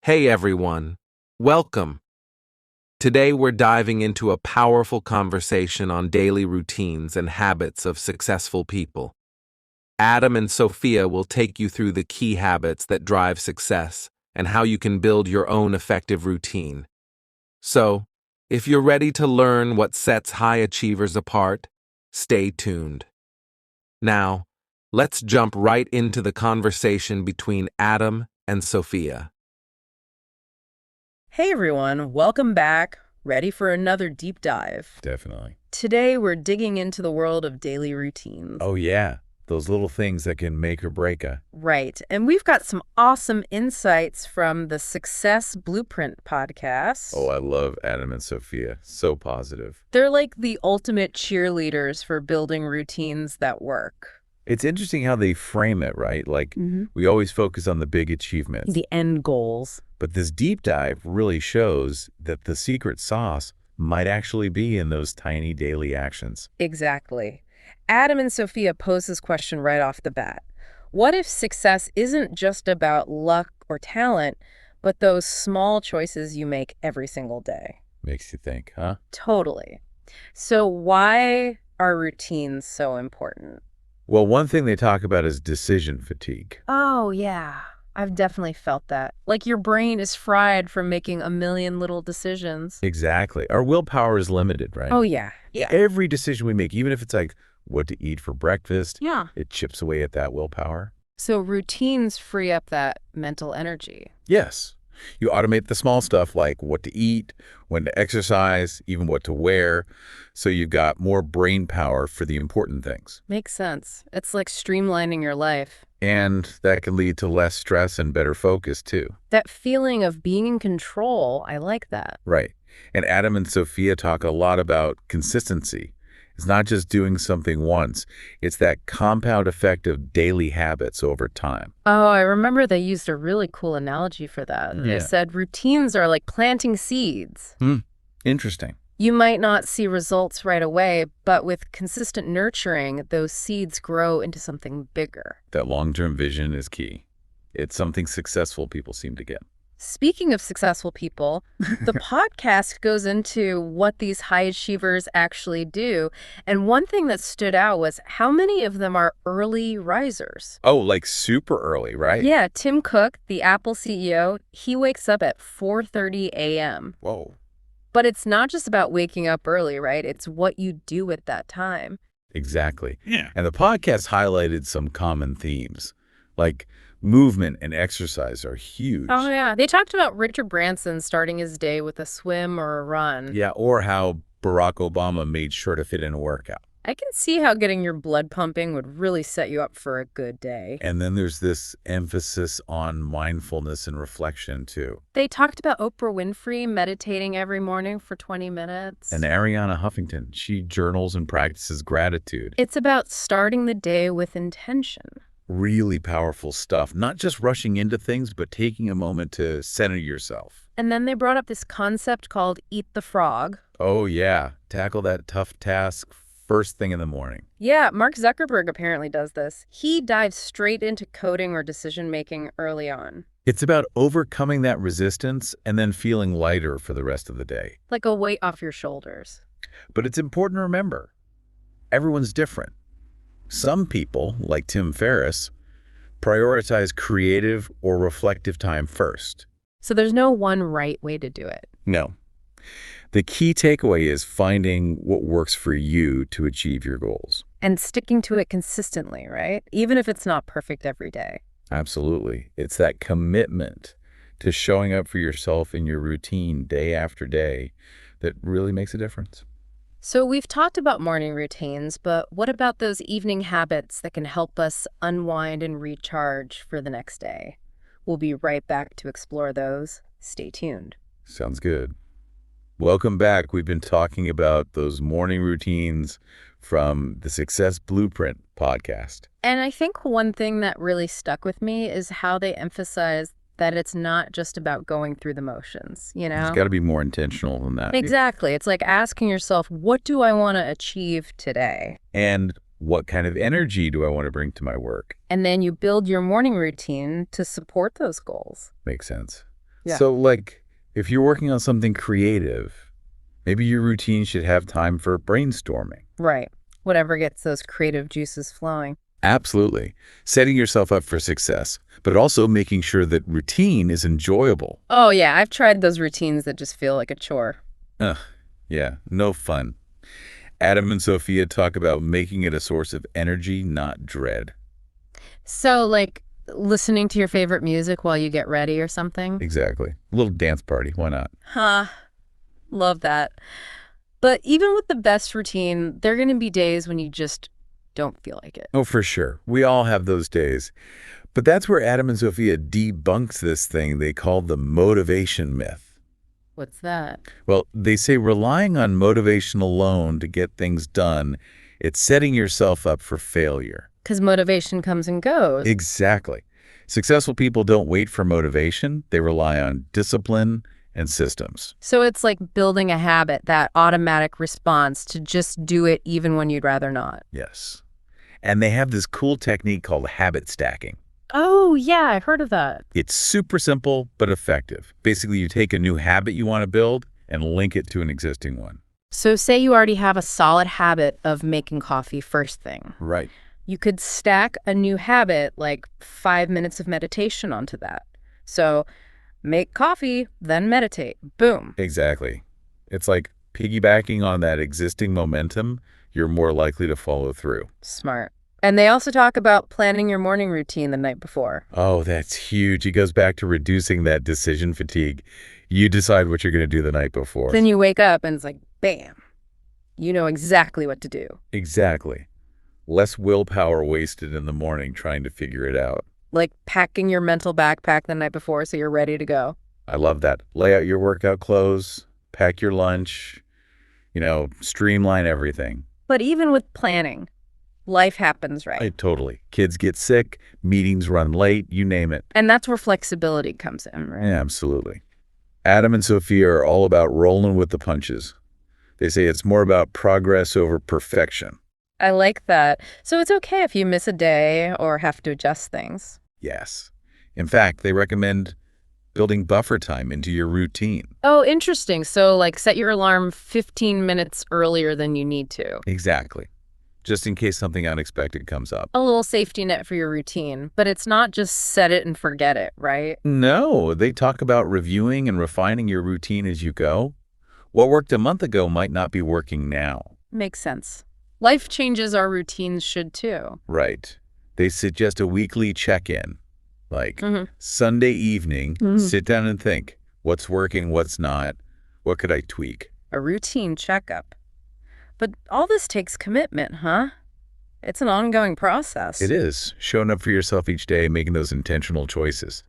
Hey everyone, welcome. Today we're diving into a powerful conversation on daily routines and habits of successful people. Adam and Sophia will take you through the key habits that drive success and how you can build your own effective routine. So, if you're ready to learn what sets high achievers apart, stay tuned. Now, let's jump right into the conversation between Adam and Sophia. Hey everyone, welcome back. Ready for another deep dive? Definitely. Today we're digging into the world of daily routines. Oh, yeah. Those little things that can make or break a... Right, and we've got some awesome insights from the Success Blueprint podcast. Oh, I love Adam and Sophia. So positive. They're like the ultimate cheerleaders for building routines that work. It's interesting how they frame it, right? Like, we always focus on the big achievements. The end goals. But this deep dive really shows that the secret sauce might actually be in those tiny daily actions. Exactly. Adam and Sophia pose this question right off the bat. What if success isn't just about luck or talent, but those small choices you make every single day? Makes you think, huh? Totally. So why are routines so important? Well, one thing they talk about is decision fatigue. Oh, yeah. I've definitely felt that. Like your brain is fried from making a million little decisions. Exactly. Our willpower is limited, right? Oh, yeah. Yeah. Every decision we make, even if it's like what to eat for breakfast, Yeah. it chips away at that willpower. So routines free up that mental energy. Yes. You automate the small stuff like what to eat, when to exercise, even what to wear, so you've got more brain power for the important things. Makes sense. It's like streamlining your life. And that can lead to less stress and better focus, too. That feeling of being in control, I like that. Right. And Adam and Sophia talk a lot about consistency. It's not just doing something once. It's that compound effect of daily habits over time. Oh, I remember they used a really cool analogy for that. They Yeah. said routines are like planting seeds. Interesting. You might not see results right away, but with consistent nurturing, those seeds grow into something bigger. That long-term vision is key. It's something successful people seem to get. Speaking of successful people, the podcast goes into what these high achievers actually do. And one thing that stood out was how many of them are early risers. Oh, like super early, right? Yeah, Tim Cook, the Apple CEO, he wakes up at 4:30 a.m. Whoa. But it's not just about waking up early, right? It's what you do at that time. Exactly. Yeah. And the podcast highlighted some common themes, like movement and exercise are huge. Oh, yeah. They talked about Richard Branson starting his day with a swim or a run. Yeah, or how Barack Obama made sure to fit in a workout. I can see how getting your blood pumping would really set you up for a good day. And then there's this emphasis on mindfulness and reflection, too. They talked about Oprah Winfrey meditating every morning for 20 minutes. And Ariana Huffington, she journals and practices gratitude. It's about starting the day with intention. Really powerful stuff. Not just rushing into things, but taking a moment to center yourself. And then they brought up this concept called eat the frog. Oh, yeah. Tackle that tough task first thing in the morning. Yeah, Mark Zuckerberg apparently does this. He dives straight into coding or decision-making early on. It's about overcoming that resistance and then feeling lighter for the rest of the day. Like a weight off your shoulders. But it's important to remember, everyone's different. Some people, like Tim Ferriss, prioritize creative or reflective time first. So there's no one right way to do it. No. The key takeaway is finding what works for you to achieve your goals. And sticking to it consistently, right? Even if it's not perfect every day. Absolutely. It's that commitment to showing up for yourself in your routine day after day that really makes a difference. So we've talked about morning routines, but what about those evening habits that can help us unwind and recharge for the next day? We'll be right back to explore those. Stay tuned. Sounds good. Welcome back. We've been talking about those morning routines from the Success Blueprint podcast. And I think one thing that really stuck with me is how they emphasize that it's not just about going through the motions, you know? It's got to be more intentional than that. Exactly. It's like asking yourself, what do I want to achieve today? And what kind of energy do I want to bring to my work? And then you build your morning routine to support those goals. Makes sense. Yeah. So, like, if you're working on something creative, maybe your routine should have time for brainstorming. Right. Whatever gets those creative juices flowing. Absolutely. Setting yourself up for success, but also making sure that routine is enjoyable. Oh, yeah, I've tried those routines that just feel like a chore. Ugh, yeah, no fun. Adam and Sophia talk about making it a source of energy, not dread. So, like, listening to your favorite music while you get ready or something? Exactly. A little dance party, why not? Huh. Love that. But even with the best routine, there are going to be days when you just don't feel like it. Oh, for sure. We all have those days. But that's where Adam and Sophia debunks this thing they call the motivation myth. What's that? Well, they say relying on motivation alone to get things done, it's setting yourself up for failure. Because motivation comes and goes. Exactly. Successful people don't wait for motivation. They rely on discipline and systems. So it's like building a habit, that automatic response to just do it even when you'd rather not. Yes. And they have this cool technique called habit stacking. Oh, yeah, I've heard of that. It's super simple but effective. Basically, you take a new habit you want to build and link it to an existing one. So say you already have a solid habit of making coffee first thing. Right. You could stack a new habit, like 5 minutes of meditation onto that. So make coffee, then meditate. Boom. Exactly. It's like piggybacking on that existing momentum, you're more likely to follow through. Smart. And they also talk about planning your morning routine the night before. Oh, that's huge. It goes back to reducing that decision fatigue. You decide what you're going to do the night before. Then you wake up and it's like, bam. You know exactly what to do. Exactly. Less willpower wasted in the morning trying to figure it out. Like packing your mental backpack the night before so you're ready to go. I love that. Lay out your workout clothes, pack your lunch, streamline everything. But even with planning, life happens, right? Totally. Kids get sick, meetings run late, you name it. And that's where flexibility comes in, right? Yeah, absolutely. Adam and Sophia are all about rolling with the punches. They say it's more about progress over perfection. I like that. So it's okay if you miss a day or have to adjust things. Yes. In fact, they recommend building buffer time into your routine. Oh, interesting. So like set your alarm 15 minutes earlier than you need to. Exactly. Just in case something unexpected comes up. A little safety net for your routine, but it's not just set it and forget it, right? No, they talk about reviewing and refining your routine as you go. What worked a month ago might not be working now. Makes sense. Life changes, our routines should too. Right. They suggest a weekly check-in. Like Sunday evening, Mhm. sit down and think, what's working, what's not, what could I tweak? A routine checkup. But all this takes commitment, huh? It's an ongoing process. It is, showing up for yourself each day, making those intentional choices.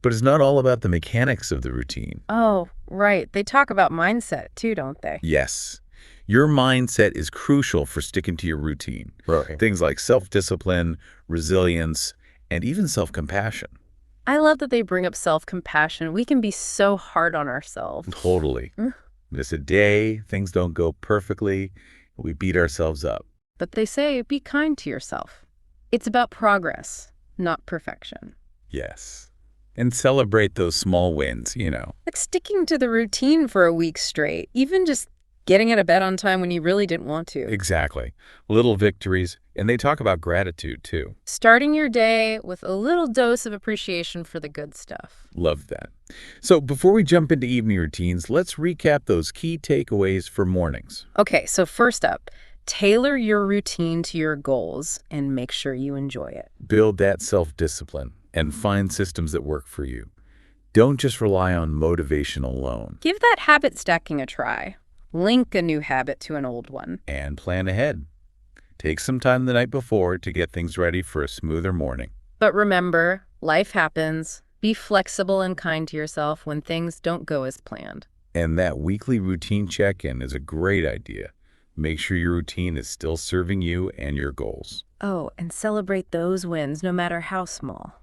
But it's not all about the mechanics of the routine. Oh, right. They talk about mindset too, don't they? Yes. Your mindset is crucial for sticking to your routine. Right. Things like self-discipline, resilience, and even self-compassion. I love that they bring up self-compassion. We can be so hard on ourselves. Totally. Miss a day, things don't go perfectly, we beat ourselves up. But they say be kind to yourself. It's about progress, not perfection. Yes. And celebrate those small wins, Like sticking to the routine for a week straight, even just getting out of bed on time when you really didn't want to. Exactly. Little victories. And they talk about gratitude, too. Starting your day with a little dose of appreciation for the good stuff. Love that. So before we jump into evening routines, let's recap those key takeaways for mornings. Okay, so first up, tailor your routine to your goals and make sure you enjoy it. Build that self-discipline and find systems that work for you. Don't just rely on motivation alone. Give that habit stacking a try. Link a new habit to an old one. And plan ahead. Take some time the night before to get things ready for a smoother morning. But remember, life happens. Be flexible and kind to yourself when things don't go as planned. And that weekly routine check-in is a great idea. Make sure your routine is still serving you and your goals. Oh, and celebrate those wins, no matter how small.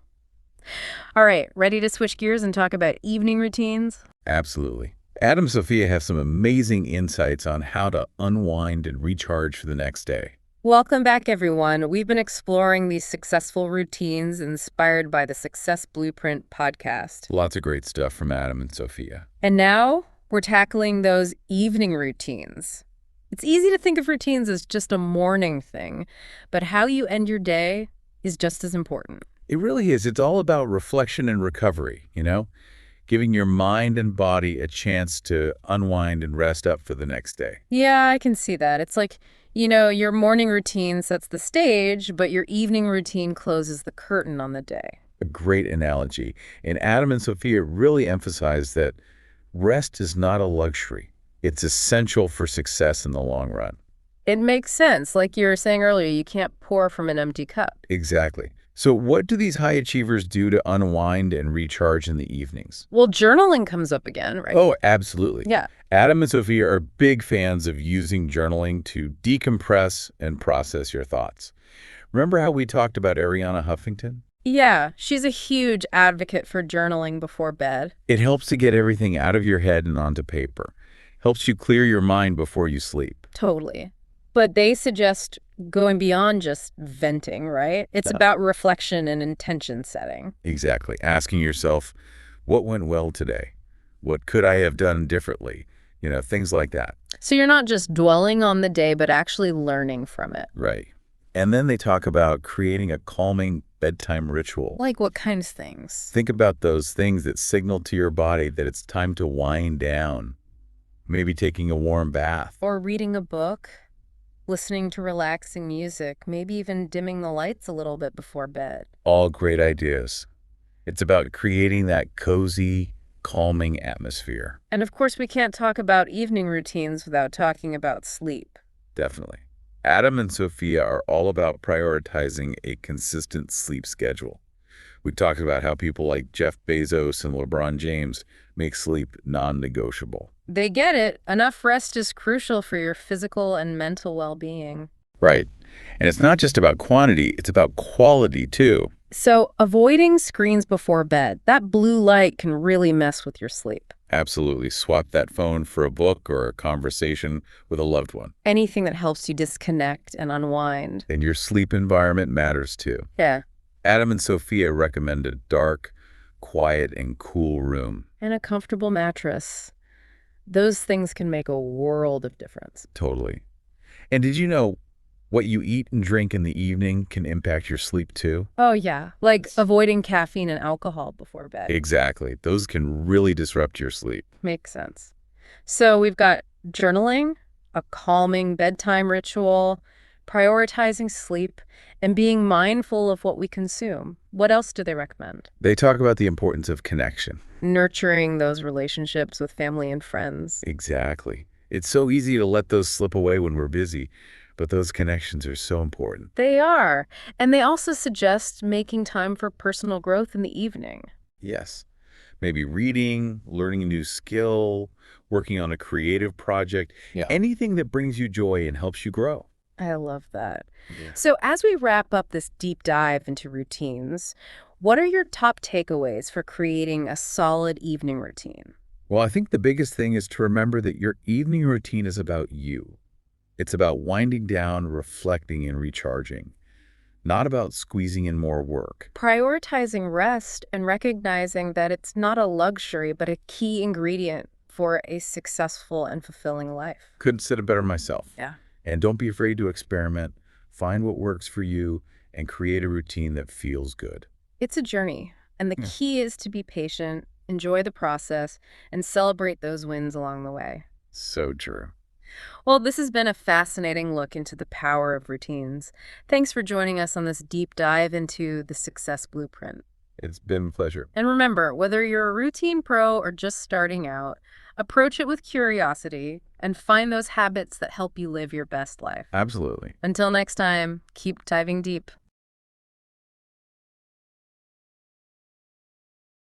All right, ready to switch gears and talk about evening routines? Absolutely. Adam and Sophia have some amazing insights on how to unwind and recharge for the next day. Welcome back, everyone. We've been exploring these successful routines inspired by the Success Blueprint podcast. Lots of great stuff from Adam and Sophia. And now we're tackling those evening routines. It's easy to think of routines as just a morning thing, but how you end your day is just as important. It really is. It's all about reflection and recovery, giving your mind and body a chance to unwind and rest up for the next day. Yeah, I can see that. It's like, your morning routine sets the stage, but your evening routine closes the curtain on the day. A great analogy. And Adam and Sophia really emphasize that rest is not a luxury. It's essential for success in the long run. It makes sense. Like you were saying earlier, you can't pour from an empty cup. Exactly. So what do these high achievers do to unwind and recharge in the evenings? Well, journaling comes up again, right? Oh, absolutely. Yeah. Adam and Sophia are big fans of using journaling to decompress and process your thoughts. Remember how we talked about Ariana Huffington? Yeah, she's a huge advocate for journaling before bed. It helps to get everything out of your head and onto paper. Helps you clear your mind before you sleep. Totally. But they suggest going beyond just venting, right? It's about reflection and intention setting. Exactly. Asking yourself, what went well today? What could I have done differently? Things like that. So you're not just dwelling on the day, but actually learning from it. Right. And then they talk about creating a calming bedtime ritual. Like what kinds of things? Think about those things that signal to your body that it's time to wind down. Maybe taking a warm bath. Or reading a book, listening to relaxing music, maybe even dimming the lights a little bit before bed. All great ideas. It's about creating that cozy, calming atmosphere. And of course, we can't talk about evening routines without talking about sleep. Definitely. Adam and Sophia are all about prioritizing a consistent sleep schedule. We talked about how people like Jeff Bezos and LeBron James make sleep non-negotiable. They get it. Enough rest is crucial for your physical and mental well-being. Right. And it's not just about quantity, it's about quality too. So avoiding screens before bed, that blue light can really mess with your sleep. Absolutely. Swap that phone for a book or a conversation with a loved one. Anything that helps you disconnect and unwind. And your sleep environment matters too. Yeah. Adam and Sophia recommend a dark, quiet, and cool room. And a comfortable mattress. Those things can make a world of difference. Totally. And did you know what you eat and drink in the evening can impact your sleep too? Oh, yeah. Like avoiding caffeine and alcohol before bed. Exactly. Those can really disrupt your sleep. Makes sense. So we've got journaling, a calming bedtime ritual, prioritizing sleep, and being mindful of what we consume. What else do they recommend? They talk about the importance of connection. Nurturing those relationships with family and friends. Exactly. It's so easy to let those slip away when we're busy, but those connections are so important. They are. And they also suggest making time for personal growth in the evening. Yes. Maybe reading, learning a new skill, working on a creative project, anything that brings you joy and helps you grow. I love that. Yeah. So as we wrap up this deep dive into routines, what are your top takeaways for creating a solid evening routine? Well, I think the biggest thing is to remember that your evening routine is about you. It's about winding down, reflecting, and recharging, not about squeezing in more work. Prioritizing rest and recognizing that it's not a luxury, but a key ingredient for a successful and fulfilling life. Couldn't say it better myself. Yeah. And don't be afraid to experiment, find what works for you, and create a routine that feels good. It's a journey, and the key is to be patient, enjoy the process, and celebrate those wins along the way. So true. Well, this has been a fascinating look into the power of routines. Thanks for joining us on this deep dive into the Success Blueprint. It's been a pleasure. And remember, whether you're a routine pro or just starting out, approach it with curiosity and find those habits that help you live your best life. Absolutely. Until next time, keep diving deep.